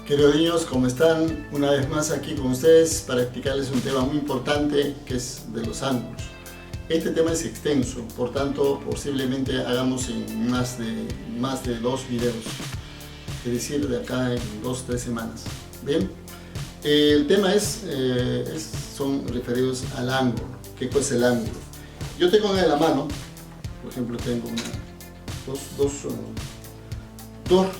Queridos niños, ¿cómo están? Una vez más aquí con ustedes para explicarles un tema muy importante que es de los ángulos. Este tema es extenso, por tanto posiblemente hagamos en más de 2 videos, es decir, de acá en 2-3 semanas. Bien, el tema son referidos al ángulo. ¿Qué cosa es el ángulo? Yo tengo en la mano, por ejemplo, tengo dos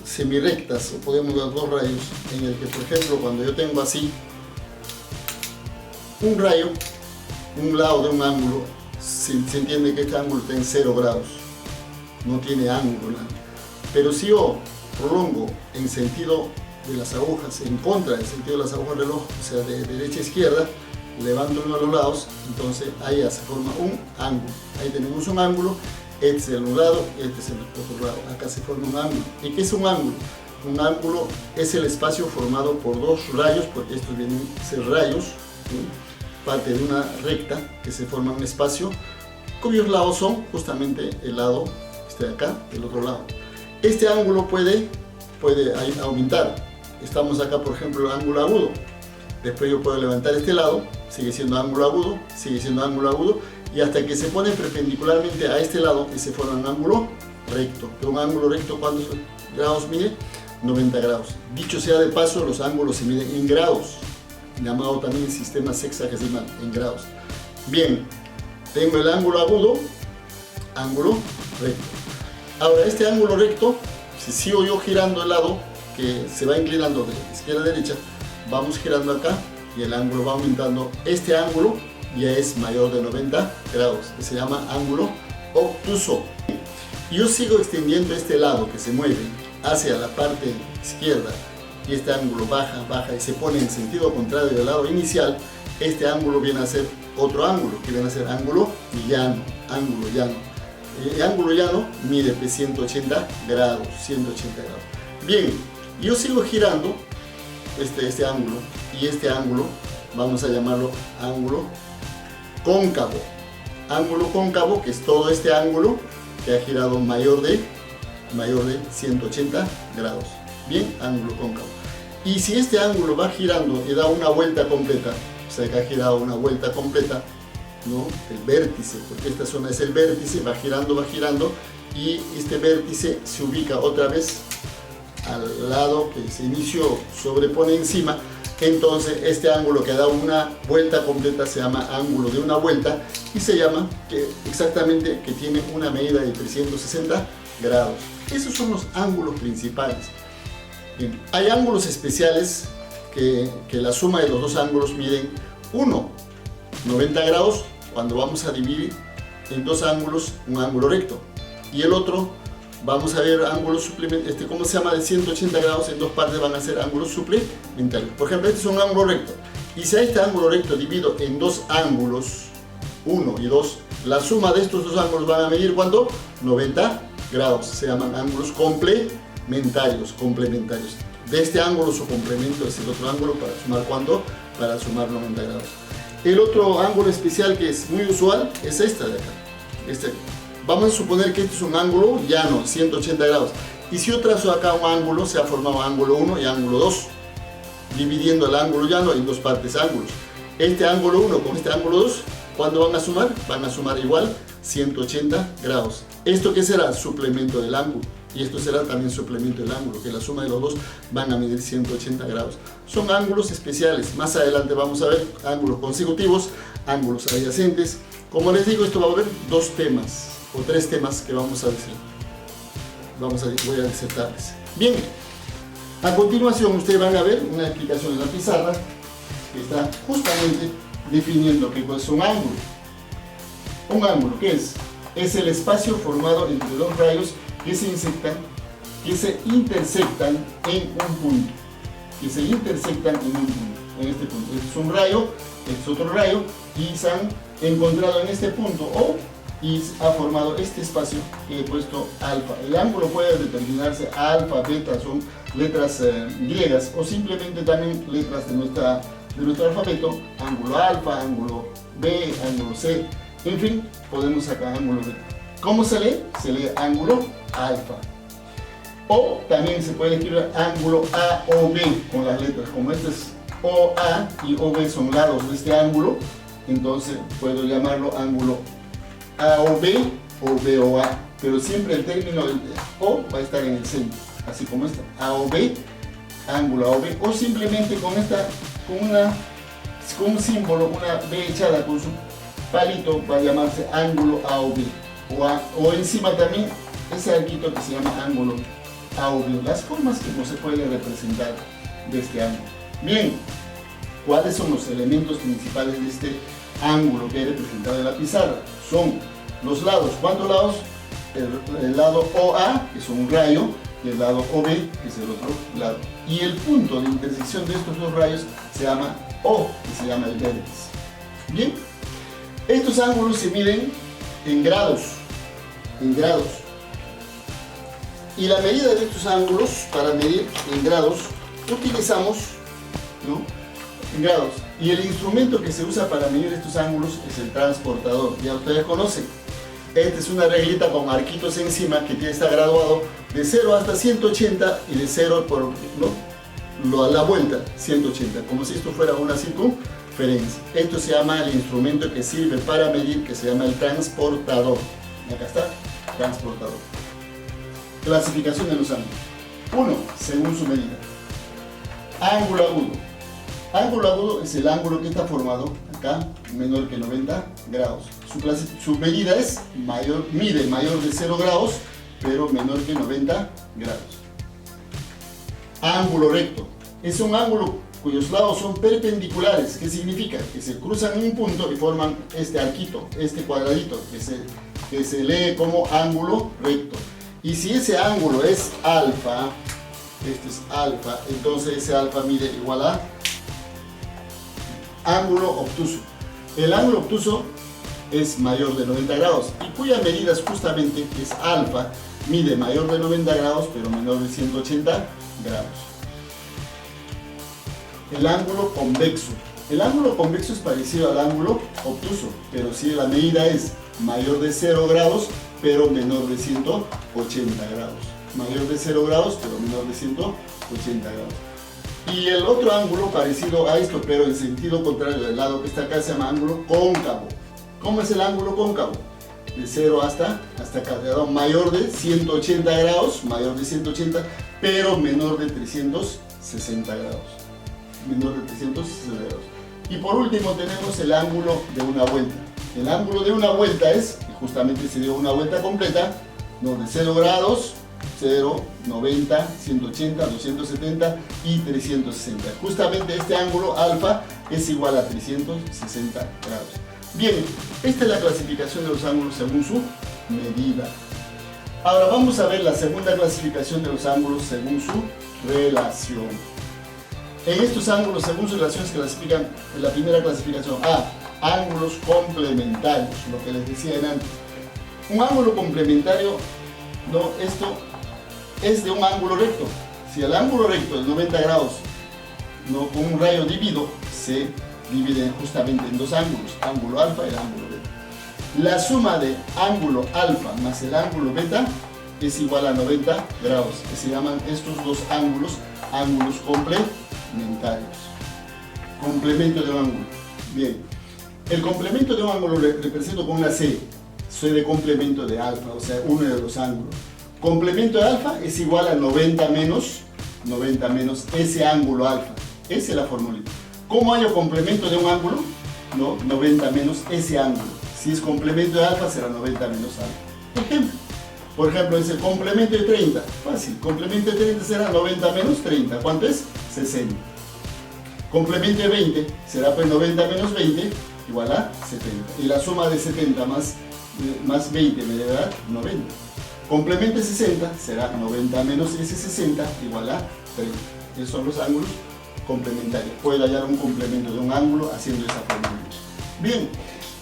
semirectas, o podemos ver 2 rayos, en el que, por ejemplo, cuando yo tengo así un rayo, un lado de un ángulo, se entiende que este ángulo está en 0 grados, no tiene ángulo nada. Pero si yo prolongo en sentido de las agujas, en contra del sentido de las agujas del reloj, o sea, de derecha a izquierda, levanto uno de los lados, entonces ahí ya se forma un ángulo. Ahí tenemos un ángulo. Este es el un lado, este es el otro lado. Acá se forma un ángulo. ¿Y qué es un ángulo? Un ángulo es el espacio formado por 2 rayos, porque estos vienen a ser rayos, ¿sí? Parte de una recta que se forma un espacio, cuyos lados son justamente el lado de acá, el otro lado. Este ángulo puede aumentar. Estamos acá, por ejemplo, el ángulo agudo. Después yo puedo levantar este lado, sigue siendo ángulo agudo, sigue siendo ángulo agudo, y hasta que se pone perpendicularmente a este lado y se forma un ángulo recto. Un ángulo recto, ¿cuántos grados mide? 90 grados. Dicho sea de paso, los ángulos se miden en grados, llamado también sistema sexagesimal, en grados. Bien, tengo el ángulo agudo, ángulo recto. Ahora, este ángulo recto, si sigo yo girando el lado, que se va inclinando de izquierda a derecha, vamos girando acá y el ángulo va aumentando. Este ángulo ya es mayor de 90 grados, que se llama ángulo obtuso. Yo sigo extendiendo este lado que se mueve hacia la parte izquierda y este ángulo baja y se pone en sentido contrario del lado inicial. Este ángulo viene a ser otro ángulo, que viene a ser ángulo llano. El ángulo llano mide 180 grados, 180 grados. Bien, yo sigo girando este ángulo, y este ángulo vamos a llamarlo ángulo cóncavo. Ángulo cóncavo, que es todo este ángulo que ha girado mayor de 180 grados. Bien, ángulo cóncavo. Y si este ángulo va girando y da una vuelta completa, o sea que ha girado una vuelta completa, ¿no? El vértice, porque esta zona es el vértice, va girando, y este vértice se ubica otra vez al lado que se inició, sobrepone encima. Entonces este ángulo que da una vuelta completa se llama ángulo de una vuelta, y se llama exactamente que tiene una medida de 360 grados. Esos son los ángulos principales. Bien, hay ángulos especiales que la suma de los 2 ángulos miden 90 grados cuando vamos a dividir en 2 ángulos un ángulo recto, y el otro vamos a ver ángulos suplementarios, ¿cómo se llama? De 180 grados, en 2 partes van a ser ángulos suplementarios. Por ejemplo, este es un ángulo recto, y si a este ángulo recto divido en 2 ángulos, 1 y 2, la suma de estos 2 ángulos van a medir ¿cuánto? 90 grados. Se llaman ángulos complementarios. De este ángulo su complemento es el otro ángulo, para sumar ¿cuánto? Para sumar 90 grados. El otro ángulo especial que es muy usual es esta de acá. Vamos a suponer que este es un ángulo llano, 180 grados. Y si yo trazo acá un ángulo, se ha formado ángulo 1 y ángulo 2, dividiendo el ángulo llano en 2 partes ángulos. Este ángulo 1 con este ángulo 2, ¿cuándo van a sumar? Van a sumar igual 180 grados. ¿Esto qué será? Suplemento del ángulo. Y esto será también suplemento del ángulo, que la suma de los 2 van a medir 180 grados. Son ángulos especiales. Más adelante vamos a ver ángulos consecutivos, ángulos adyacentes. Como les digo, esto va a haber 2 temas o 3 temas que vamos a decir. Voy a disertarles. Bien, a continuación ustedes van a ver una explicación en la pizarra que está justamente definiendo qué es un ángulo. Un ángulo, ¿qué es? Es el espacio formado entre 2 rayos que se intersectan en un punto. En este punto. Este es un rayo, este es otro rayo, y se han encontrado en este punto, y ha formado este espacio que he puesto alfa. El ángulo puede determinarse alfa, beta, son letras griegas, o simplemente también letras de nuestro alfabeto, ángulo alfa, ángulo B, ángulo C, en fin, podemos sacar ángulo beta. ¿Cómo se lee? Se lee ángulo alfa. O también se puede escribir ángulo AOB con las letras. Como este es OA y OB son lados de este ángulo, entonces puedo llamarlo ángulo AOB o BOA. Pero siempre el término O va a estar en el centro, así como esta, AOB, ángulo AOB, o simplemente con un símbolo, una B echada con su palito, va a llamarse ángulo AOB. O encima también ese arquito que se llama ángulo AOB. Las formas que no se pueden representar de este ángulo. Bien, ¿cuáles son los elementos principales de este ángulo que he representado en la pizarra? Son los lados. ¿Cuántos lados? El lado OA, que es un rayo, y el lado OB, que es el otro lado. Y el punto de intersección de estos dos rayos se llama O, que se llama el vértice. Bien, estos ángulos se miden en grados. Y la medida de estos ángulos, para medir en grados, utilizamos, ¿no?, en grados. Y el instrumento que se usa para medir estos ángulos es el transportador. Ya ustedes conocen. Esta es una reglita con arquitos encima que está graduado de 0 hasta 180 y de 0 a la vuelta 180, como si esto fuera una circunferencia. Esto se llama el instrumento que sirve para medir, que se llama el transportador. Y acá está, transportador. Clasificación de los ángulos. 1. Según su medida. Ángulo agudo. Ángulo agudo es el ángulo que está formado acá, menor que 90 grados. Su medida es mide mayor de 0 grados, pero menor que 90 grados. Ángulo recto. Es un ángulo cuyos lados son perpendiculares. ¿Qué significa? Que se cruzan en un punto y forman este arquito, este cuadradito, que se lee como ángulo recto. Y si ese ángulo es alfa, este es alfa, entonces ese alfa mide igual a ángulo obtuso. El ángulo obtuso es mayor de 90 grados y cuya medida justamente es alfa, mide mayor de 90 grados pero menor de 180 grados. El ángulo convexo. El ángulo convexo es parecido al ángulo obtuso, pero si la medida es mayor de 0 grados pero menor de 180 grados. Mayor de 0 grados pero menor de 180 grados. Y el otro ángulo parecido a esto, pero en sentido contrario, del lado que está acá, se llama ángulo cóncavo. ¿Cómo es el ángulo cóncavo? De 0 hasta acá, mayor de 180 grados, pero menor de 360 grados. Menor de 360 grados. Y por último tenemos el ángulo de una vuelta. El ángulo de una vuelta es, justamente se dio una vuelta completa, ¿no?, de 0 grados, 0, 90, 180, 270 y 360. Justamente este ángulo alfa es igual a 360 grados. Bien, esta es la clasificación de los ángulos según su medida. Ahora vamos a ver la segunda clasificación de los ángulos según su relación. En estos ángulos según su relación se clasifican en la primera clasificación a ángulos complementarios, lo que les decía antes. Un ángulo complementario, no, esto es de un ángulo recto. Si el ángulo recto es 90 grados, ¿no?, con un rayo dividido, se divide justamente en dos ángulos, ángulo alfa y el ángulo beta. La suma de ángulo alfa más el ángulo beta es igual a 90 grados, que se llaman estos dos ángulos complementarios. Complemento de un ángulo. Bien, el complemento de un ángulo lo represento con una C. Soy de complemento de alfa, o sea, uno de los ángulos. Complemento de alfa es igual a 90 menos ese ángulo alfa. Esa es la formulita. ¿Cómo hallo complemento de un ángulo? No, 90 menos ese ángulo. Si es complemento de alfa, será 90 menos alfa. Por ejemplo, es el complemento de 30. Fácil. Complemento de 30 será 90 menos 30. ¿Cuánto es? 60. Complemento de 20 será pues 90 menos 20 igual a 70. Y la suma de 70 más 20 me debe dar 90. Complemento de 60 será 90 menos ese 60 igual a 30. Esos son los ángulos complementarios. Puedo hallar un complemento de un ángulo haciendo esa fórmula. Bien,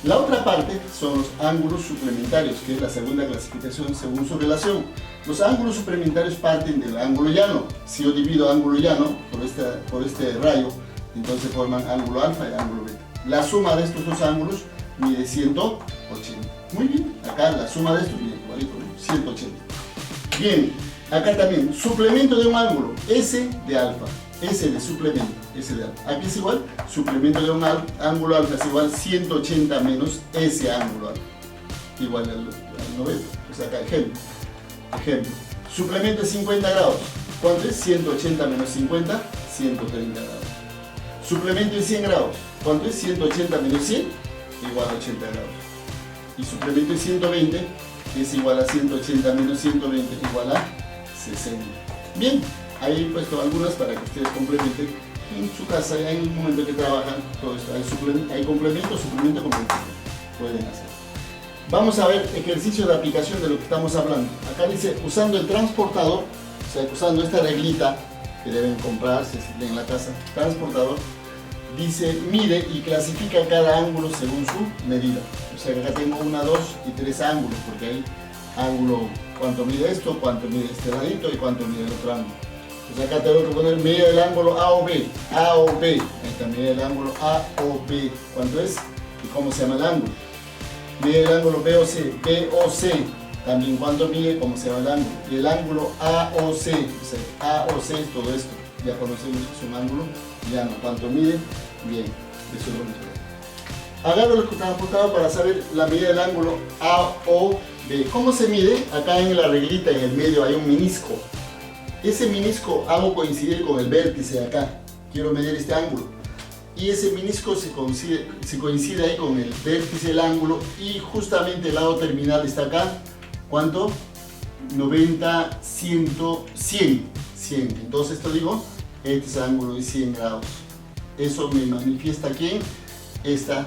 la otra parte son los ángulos suplementarios, que es la segunda clasificación según su relación. Los ángulos suplementarios parten del ángulo llano. Si yo divido ángulo llano por este rayo, entonces forman ángulo alfa y ángulo beta. La suma de estos dos ángulos mide 180. Muy bien, acá la suma de estos mide igualito, 180. Bien, Acá también, suplemento de un ángulo, S de alfa, S de suplemento, S de alfa. Aquí es igual, suplemento de un ángulo alfa es igual 180 menos ese ángulo alfa, igual al 90. Pues acá, ejemplo. Suplemento de 50 grados, ¿cuánto es? 180 menos 50, 130 grados. Suplemento de 100 grados, ¿cuánto es? 180 menos 100, igual a 80 grados. Y suplemento de 120 es igual a 180 menos 120, igual a 60. Bien, ahí he puesto algunas para que ustedes complementen en su casa, ya en el momento que trabajan, todo esto. Hay complemento, suplemento, pueden hacer. Vamos a ver ejercicio de aplicación de lo que estamos hablando. Acá dice, usando el transportador, o sea, usando esta reglita que deben comprarse en la casa, transportador, dice, mide y clasifica cada ángulo según su medida. O sea, acá tengo 1, 2 y 3 ángulos, porque hay ángulo, cuánto mide esto, cuánto mide este ladito y cuánto mide el otro ángulo. Entonces acá tengo que poner medida del ángulo A o B, A o B. Ahí está, medida del ángulo A o B. ¿Cuánto es? ¿Y cómo se llama el ángulo? Mide el ángulo B o C, B o C. También cuánto mide, cómo se llama el ángulo. Y el ángulo A o C, o sea, A o C es todo esto. Ya conocemos que es un ángulo llano. ¿Cuánto mide? Bien, eso es lo mismo. Agarro el transportador para saber la medida del ángulo A o B. ¿Cómo se mide? Acá en la reglita, en el medio, hay un menisco. Ese menisco hago coincidir con el vértice de acá. Quiero medir este ángulo. Y ese menisco se coincide ahí con el vértice del ángulo y justamente el lado terminal está acá. ¿Cuánto? 90, 100, 100. Entonces esto digo, este es el ángulo de 100 grados. Eso me manifiesta aquí en esta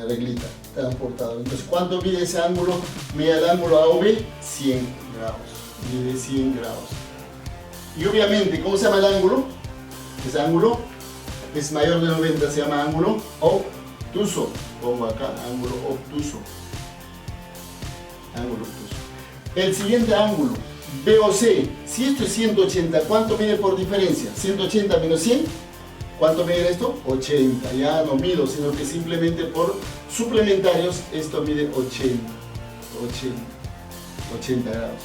reglita transportador. Entonces, ¿cuánto mide ese ángulo? Mide el ángulo A o B, 100 grados. Mide 100 grados. Y obviamente, ¿cómo se llama el ángulo? Ese ángulo es mayor de 90, se llama ángulo obtuso. Pongo acá, ángulo obtuso. Ángulo obtuso. El siguiente ángulo, B o C. Si esto es 180, ¿cuánto mide por diferencia? 180 menos 100. ¿Cuánto mide esto? 80. Ya no mido, sino que simplemente por suplementarios esto mide 80 grados.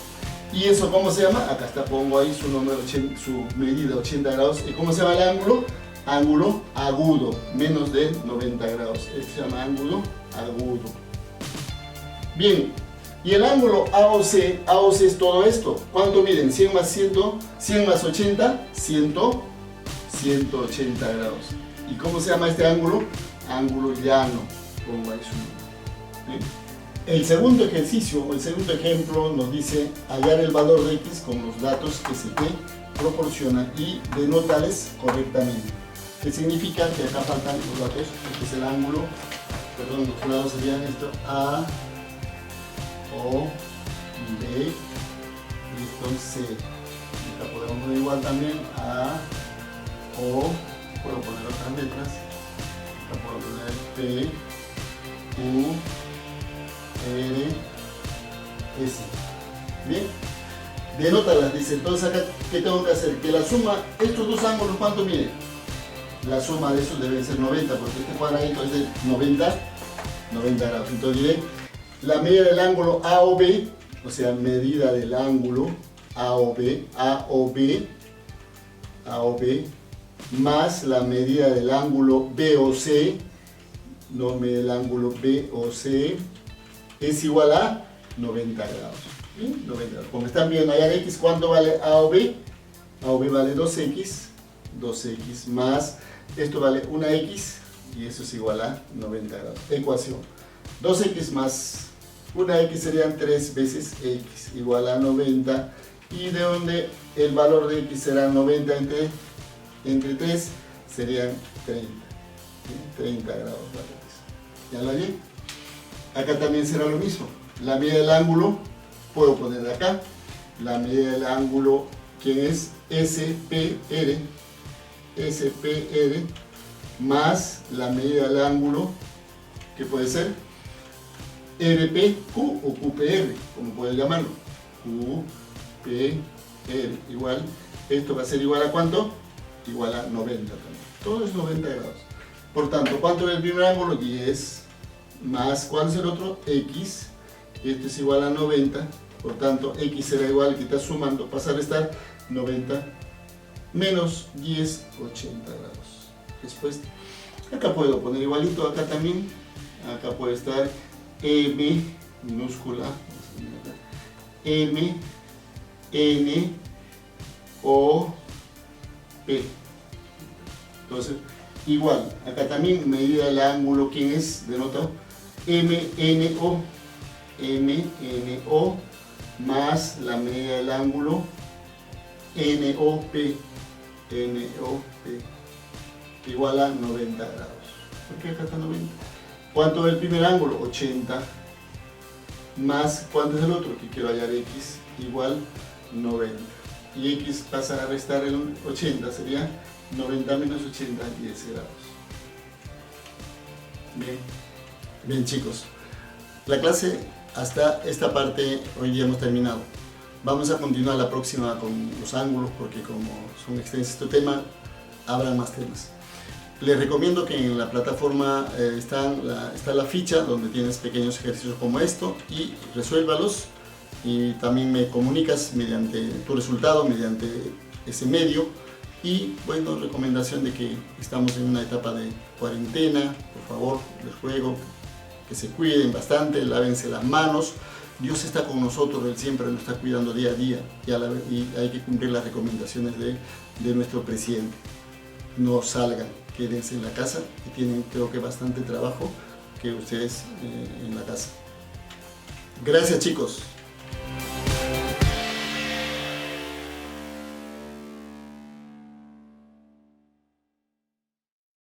¿Y eso cómo se llama? Acá está, pongo ahí su número, su medida, 80 grados. ¿Y cómo se llama el ángulo? Ángulo agudo, menos de 90 grados. Este se llama ángulo agudo. Bien, y el ángulo AOC es todo esto. ¿Cuánto miden? 100 más 100, 100 más 80, 180 grados. ¿Y cómo se llama este ángulo? Ángulo llano. Pongo ahí su número. El segundo ejercicio o el segundo ejemplo nos dice hallar el valor de X con los datos que se te proporcionan y denotarles correctamente. ¿Qué significa? Que acá faltan los datos. Este es el ángulo, perdón, los lados serían esto, A, O, B, y esto C. Acá podemos poner igual también A, O, puedo poner otras letras, acá puedo poner P, Q, R, S. Bien, denótalas, dice. Entonces acá, ¿qué tengo que hacer? Que la suma, estos dos ángulos, ¿cuánto miden? La suma de estos debe ser 90, porque este cuadradito es de 90 grados. Entonces diré, la medida del ángulo A o B, o sea, medida del ángulo A o B, más la medida del ángulo B o C, no mide el ángulo B o C, es igual a 90 grados. ¿Sí? 90 grados. Como están viendo allá en X, ¿cuánto vale A o B? A o B vale 2X más, esto vale 1X y eso es igual a 90 grados. Ecuación. 2X más 1X serían 3 veces X igual a 90, y de donde el valor de X será 90 entre 3 serían 30. ¿Sí? 30 grados vale X. ¿Ya lo bien? Acá también será lo mismo. La medida del ángulo, puedo poner de acá, la medida del ángulo, que es SPR, más la medida del ángulo, que puede ser RPQ o QPR, como pueden llamarlo. QPR, igual, esto va a ser igual a ¿cuánto? Igual a 90 también. Todo es 90 grados. Por tanto, ¿cuánto es el primer ángulo? 10 más, ¿cuál es el otro? X, este es igual a 90, Por tanto, x será igual, que está sumando, pasa a restar 90 menos 10, 80 grados. Respuesta. Acá puedo poner igualito, acá también. Acá puede estar m minúscula, m, n, o, p. Entonces, igual, acá también medida del ángulo, ¿quién es? Denota MNO, MNO más la medida del ángulo NOP, NOP, igual a 90 grados. ¿Por qué acá está 90? ¿Cuánto es el primer ángulo? 80 más, ¿cuánto es el otro? Que quiero hallar x, igual 90. Y x pasa a restar el 80, sería 90 menos 80, 10 grados. Bien, bien chicos, la clase hasta esta parte hoy día hemos terminado. Vamos a continuar la próxima con los ángulos, porque como son extensos este tema, habrá más temas. Les recomiendo que en la plataforma está la ficha donde tienes pequeños ejercicios como esto y resuélvalos, y también me comunicas mediante tu resultado, mediante ese medio. Y bueno, recomendación de que estamos en una etapa de cuarentena, por favor, les ruego que se cuiden bastante, lávense las manos. Dios está con nosotros, Él siempre nos está cuidando día a día, y hay que cumplir las recomendaciones de nuestro presidente. No salgan, quédense en la casa, y tienen, creo que, bastante trabajo que ustedes en la casa. Gracias chicos.